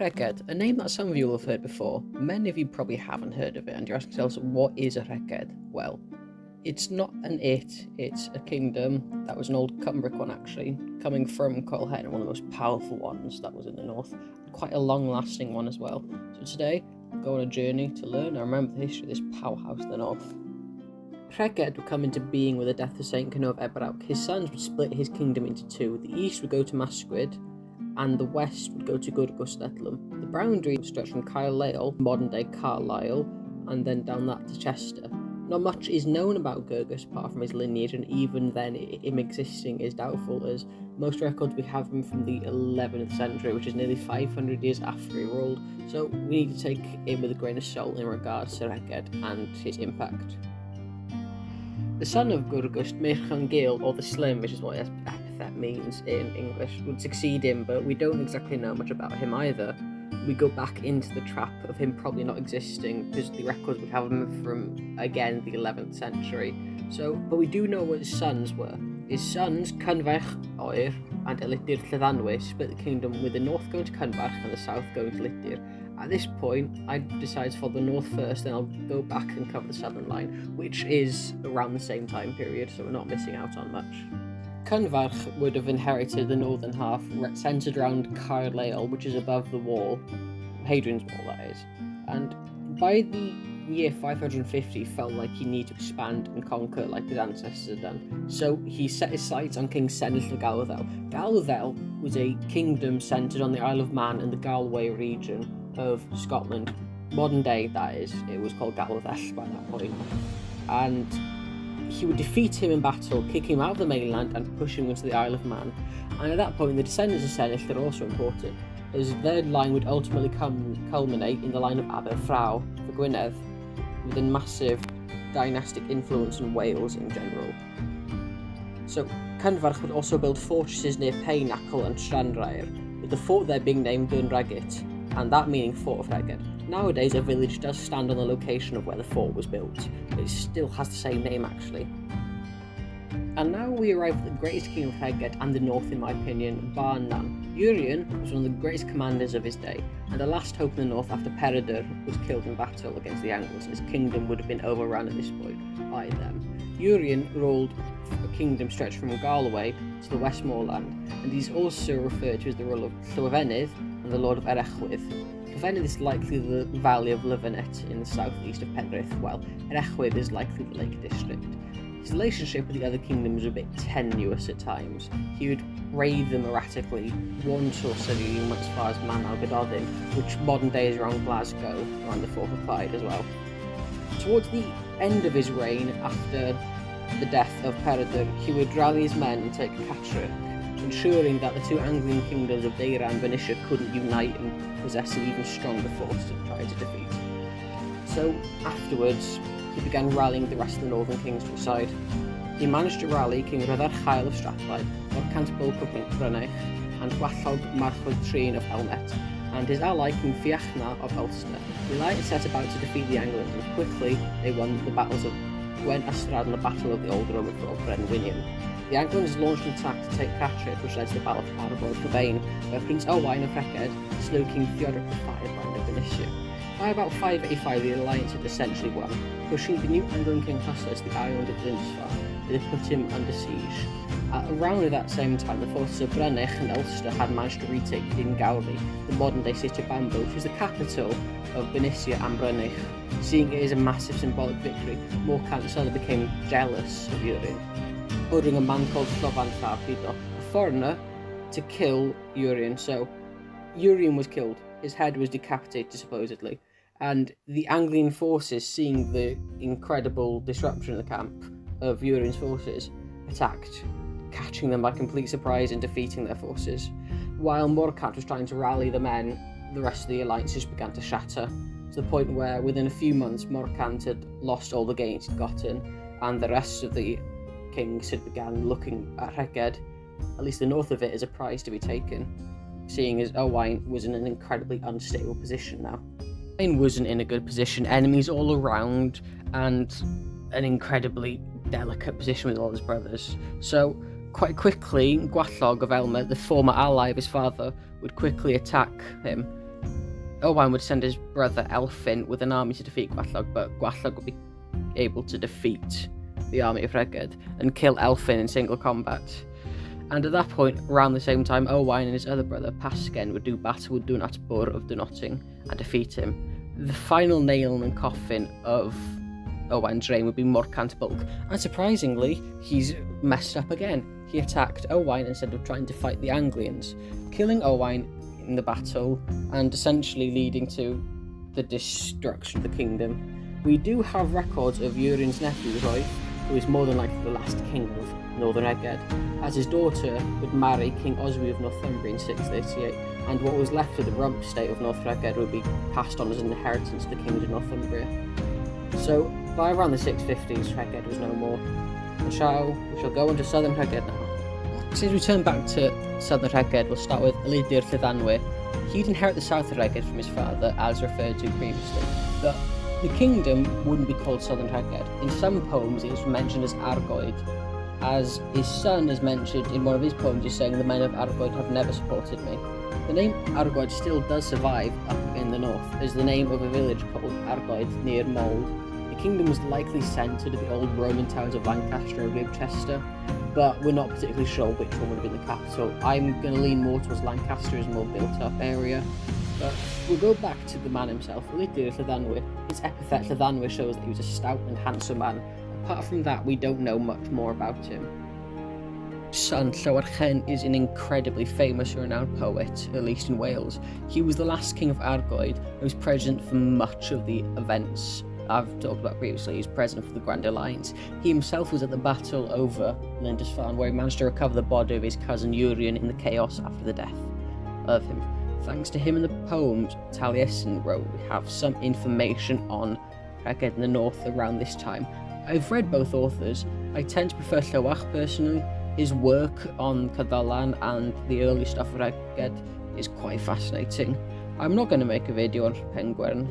Rheged, a name that some of you will have heard before. Many of you probably haven't heard of it, and you're asking yourselves, what is a Rheged? Well, it's not it's a kingdom that was an old Cumbric one actually, coming from Coilhead, one of the most powerful ones that was in the north, quite a long-lasting one as well. So today, we'll go on a journey to learn and remember the history of this powerhouse of the north. Rheged would come into being with the death of Saint Cynno of Ebrauc. His sons would split his kingdom into two. The east would go to Masgwyd, and the west would go to Gurgwstedlum. The boundary stretched from Caerleil, modern-day Carlisle, and then down that to Chester. Not much is known about Gurgis apart from his lineage, and even then him existing is doubtful, as most records we have him from the 11th century, which is nearly 500 years after he ruled, so we need to take it with a grain of salt in regards to Rheged and his impact. The son of Gurgwst, Meirchan Gael, or the Slim, which is what his epithet means in English, would succeed him, but we don't exactly know much about him either. We go back into the trap of him probably not existing, because the records we have him from, again, the 11th century. But we do know what his sons were. His sons, Cynfech Oer and Eلیdir Llyddannwy, split the kingdom, with the north going to Cynfech and the south going to Eلیdir. At this point, I decided to follow the north first, then I'll go back and cover the southern line, which is around the same time period, so we're not missing out on much. Cynfech would have inherited the northern half, centred around Caerleil, which is above the wall, Hadrian's Wall that is, and by the year 550 felt like he needed to expand and conquer like his ancestors had done, so he set his sights on King Cenedl of Gallowdel. Gallowdel was a kingdom centred on the Isle of Man in the Galway region of Scotland. Modern day, that is, it was called Gallowdel by that point, and he would defeat him in battle, kick him out of the mainland and push him into the Isle of Man. And at that point, the descendants of Cenedl are also important, as their line would ultimately culminate in the line of Aberfraw for Gwynedd, with a massive dynastic influence in Wales in general. So Cynfech would also build fortresses near Paynacle and Stranraer, with the fort there being named Rheged, and that meaning Fort of Rheged. Nowadays, a village does stand on the location of where the fort was built, but it still has the same name actually. And now we arrive at the greatest king of Rheged and the north, in my opinion, bar none. Urien was one of the greatest commanders of his day, and the last hope in the north after Peredur was killed in battle against the Angles. His kingdom would have been overrun at this point by them. Urien ruled a kingdom stretched from Galway to the Westmoreland, and he's also referred to as the ruler of Llywelyn and the Lord of Erechwydd. Llywelyn is likely the valley of Lyfanet in the southeast of Penrith, while Erechwydd is likely the Lake District. His relationship with the other kingdoms was a bit tenuous at times. He would raid them erratically. One source said he went as far as Manalgododin, which modern day is around Glasgow, around the Forth of Clyde as well. Towards the end of his reign, after the death of Peredur, he would rally his men and take Catterick, ensuring that the two Anglian kingdoms of Deira and Bernicia couldn't unite and possess an even stronger force to try to defeat. So afterwards, he began rallying the rest of the northern kings to his side. He managed to rally King Rhydderch Hael of Strathclyde, Morcant Bulk of Brynech, and Gwallog Marchwyd Trin of Helmet, and his ally King Fiachna of Ulster. The alliance set about to defeat the Angles, and quickly they won the battles of Gwen Ystrad and the Battle of the Old Roman Fort of Brenwinion. The Angles launched an attack to take Catterick, which led to the Battle of Arbor of Cabain, where Prince Owain of Rheged slew King Theodoric the Firebrand of Bernicia. By about 585, the alliance had essentially won, pushing the new Anglican king Hussa to the island of Lindisfarne. They put him under siege. Around that same time, the forces of Brynech and Ulster had managed to retake Gowrie, the modern-day city of Bamborough, which was the capital of Bernicia and Brynech. Seeing it as a massive symbolic victory, Morcant suddenly became jealous of Urien, ordering a man called Slovan Llafrido, a foreigner, to kill Urien. So Urien was killed. His head was decapitated, supposedly, and the Anglian forces, seeing the incredible disruption in the camp of Urien's forces, attacked, catching them by complete surprise and defeating their forces. While Morcant was trying to rally the men, the rest of the alliances began to shatter, to the point where within a few months Morcant had lost all the gains he'd gotten, and the rest of the kings had begun looking at Rheged, at least the north of it, as a prize to be taken, seeing as Owain was in an incredibly unstable position now. Owain wasn't in a good position, enemies all around, and an incredibly delicate position with all his brothers. So quite quickly, Gwallog of Elmet, the former ally of his father, would quickly attack him, Owain would send his brother Elfyn with an army to defeat Gwallog, but Gwallog would be able to defeat the army of Rheged and kill Elfyn in single combat. And at that point, around the same time, Owain and his other brother Pasgen would do battle with Dunat Bur of Dunotting and defeat him. The final nail in the coffin of Owain's reign would be Morcant Bulk, and surprisingly, he's messed up again. He attacked Owain instead of trying to fight the Anglians, killing Owain in the battle and essentially leading to the destruction of the kingdom. We do have records of Urien's nephew, Roy, who is more than likely the last king of Northern Rheged, as his daughter would marry King Oswy of Northumbria in 638, and what was left of the rump state of North Rheged would be passed on as an inheritance to the kings of Northumbria. So, by around the 650s, Rheged was no more. We shall go on to Southern Rheged now. Since we turn back to Southern Rheged, we'll start with Ileidir Llydanwyr. He'd inherit the south of Rheged from his father, as referred to previously, but the kingdom wouldn't be called Southern Rheged. In some poems, it is mentioned as Argoed, as his son is mentioned in one of his poems as saying, "The men of Argoed have never supported me." The name Argoed still does survive up in the north as the name of a village called Argoed near Mold. The kingdom was likely centred at the old Roman towns of Lancaster and Winchester, but we're not particularly sure which one would have been the capital. I'm going to lean more towards Lancaster as a more built-up area, but we'll go back to the man himself, Ileidir Llydanwyr. His epithet Llydanwyr shows that he was a stout and handsome man. Apart from that, we don't know much more about him. His son, Llywarchen, is an incredibly famous and renowned poet, at least in Wales. He was the last king of Argoed and was present for much of the events I've talked about previously. He was present for the Grand Alliance. He himself was at the battle over Lindisfarne, where he managed to recover the body of his cousin Urien in the chaos after the death of him. Thanks to him and the poems Taliesin wrote, we have some information on Rheged in the north around this time. I've read both authors. I tend to prefer Llywarch personally. His work on Caddolan and the early stuff of Rheged is quite fascinating. I'm not going to make a video on Pengwern,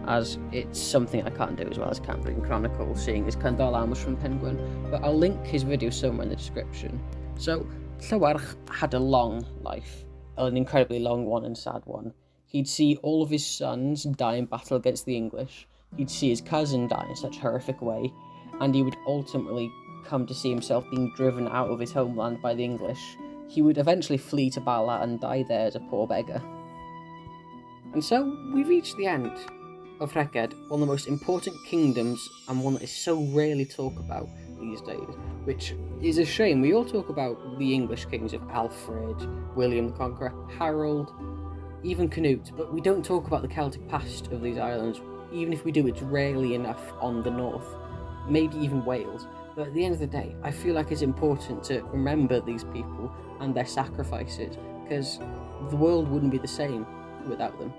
as it's something I can't do as well as Cambrian chronicles, seeing as Caddolan was from Pengwern, but I'll link his video somewhere in the description. So, Llywarch had a long life, an incredibly long one and sad one. He'd see all of his sons die in battle against the English, he'd see his cousin die in such a horrific way, and he would ultimately come to see himself being driven out of his homeland by the English. He would eventually flee to Bala and die there as a poor beggar. And so, we reach the end of Rheged, one of the most important kingdoms and one that is so rarely talked about these days, which is a shame. We all talk about the English kings of Alfred, William the Conqueror, Harold, even Canute, but we don't talk about the Celtic past of these islands. Even if we do, it's rarely enough on the north, maybe even Wales. But at the end of the day, I feel like it's important to remember these people and their sacrifices, because the world wouldn't be the same without them.